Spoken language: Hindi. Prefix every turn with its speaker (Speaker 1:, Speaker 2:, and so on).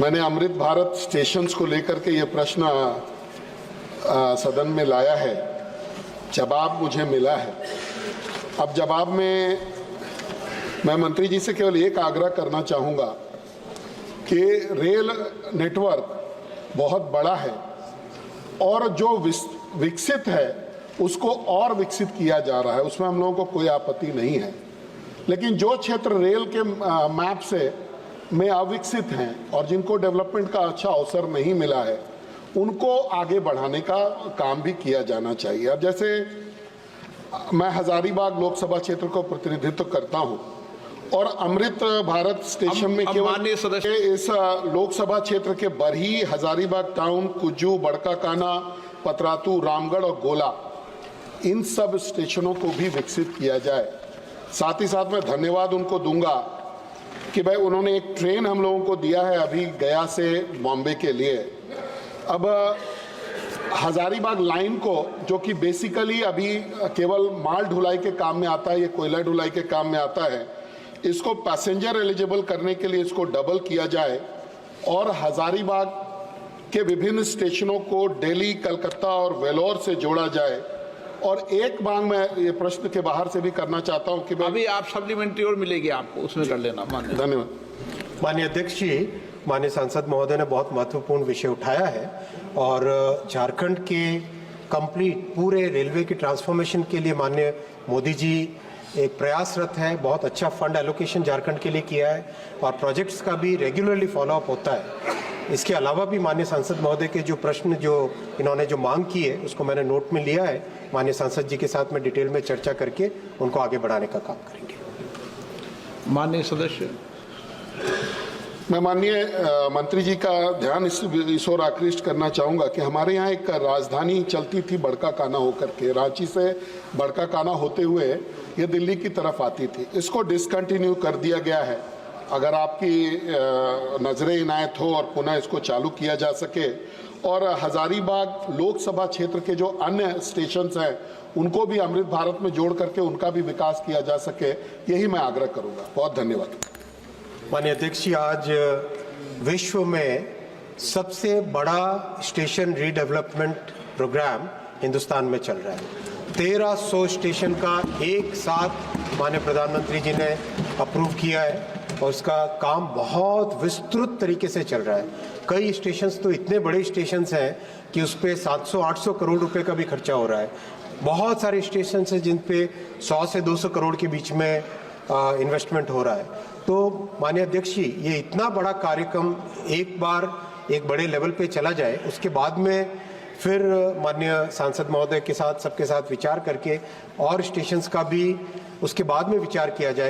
Speaker 1: मैंने अमृत भारत स्टेशंस को लेकर के ये प्रश्न सदन में लाया है। जवाब मुझे मिला है। अब जवाब में मैं मंत्री जी से केवल एक आग्रह करना चाहूँगा कि रेल नेटवर्क बहुत बड़ा है और जो विकसित है उसको और विकसित किया जा रहा है, उसमें हम लोगों को कोई आपत्ति नहीं है। लेकिन जो क्षेत्र रेल के मैप से में अविकसित हैं और जिनको डेवलपमेंट का अच्छा अवसर नहीं मिला है, उनको आगे बढ़ाने का काम भी किया जाना चाहिए। अब जैसे मैं हजारीबाग लोकसभा क्षेत्र को प्रतिनिधित्व करता हूं और अमृत भारत स्टेशन में केवल इस लोकसभा क्षेत्र के बरही, हजारीबाग टाउन, कुज्जू, बड़का काना, पतरातू, रामगढ़ और गोला, इन सब स्टेशनों को भी विकसित किया जाए। साथ ही साथ मैं धन्यवाद उनको दूंगा कि भाई उन्होंने एक ट्रेन हम लोगों को दिया है अभी गया से बॉम्बे के लिए। अब हजारीबाग लाइन को, जो कि बेसिकली अभी केवल माल ढुलाई के काम में आता है, ये कोयला ढुलाई के काम में आता है, इसको पैसेंजर एलिजिबल करने के लिए इसको डबल किया जाए और हजारीबाग के विभिन्न स्टेशनों को दिल्ली, कलकत्ता और वेलोर से जोड़ा जाए। और एक बात मैं ये प्रश्न के बाहर से भी करना चाहता हूं कि
Speaker 2: अभी आप सप्लीमेंट्री और मिलेगी आपको, उसमें कर लेना।
Speaker 1: धन्यवाद।
Speaker 3: माननीय अध्यक्ष जी, माननीय सांसद महोदय ने बहुत महत्वपूर्ण विषय उठाया है और झारखंड के कंप्लीट पूरे रेलवे की ट्रांसफॉर्मेशन के लिए माननीय मोदी जी एक प्रयासरत है। बहुत अच्छा फंड एलोकेशन झारखंड के लिए किया है और प्रोजेक्ट्स का भी रेगुलरली फॉलोअप होता है। इसके अलावा भी माननीय सांसद महोदय के जो प्रश्न जो इन्होंने जो मांग की है उसको मैंने नोट में लिया है। माननीय सांसद जी के साथ में डिटेल में चर्चा करके उनको आगे बढ़ाने का काम करेंगे।
Speaker 2: माननीय सदस्य,
Speaker 1: मैं माननीय मंत्री जी का ध्यान इस ओर आकृष्ट करना चाहूँगा कि हमारे यहाँ एक राजधानी चलती थी बड़का काना होकर के, रांची से बड़का काना होते हुए ये दिल्ली की तरफ आती थी। इसको डिसकंटिन्यू कर दिया गया है। अगर आपकी नजरें इनायत हो और पुनः इसको चालू किया जा सके और हजारीबाग लोकसभा क्षेत्र के जो अन्य स्टेशंस हैं उनको भी अमृत भारत में जोड़ करके उनका भी विकास किया जा सके, यही मैं आग्रह करूँगा। बहुत धन्यवाद।
Speaker 3: माननीय अध्यक्ष जी, आज विश्व में सबसे बड़ा स्टेशन रीडेवलपमेंट प्रोग्राम हिंदुस्तान में चल रहा है। 1300 स्टेशन का एक साथ माननीय प्रधानमंत्री जी ने अप्रूव किया है और उसका काम बहुत विस्तृत तरीके से चल रहा है। कई स्टेशंस तो इतने बड़े स्टेशंस हैं कि उस पर 700-800 करोड़ रुपए का भी खर्चा हो रहा है। बहुत सारे स्टेशंस हैं जिन पे 100 से 200 करोड़ के बीच में इन्वेस्टमेंट हो रहा है। तो माननीय अध्यक्ष जी, ये इतना बड़ा कार्यक्रम एक बार एक बड़े लेवल पे चला जाए, उसके बाद में फिर माननीय सांसद महोदय के साथ सबके साथ विचार करके और स्टेशंस का भी उसके बाद में विचार किया जाएगा।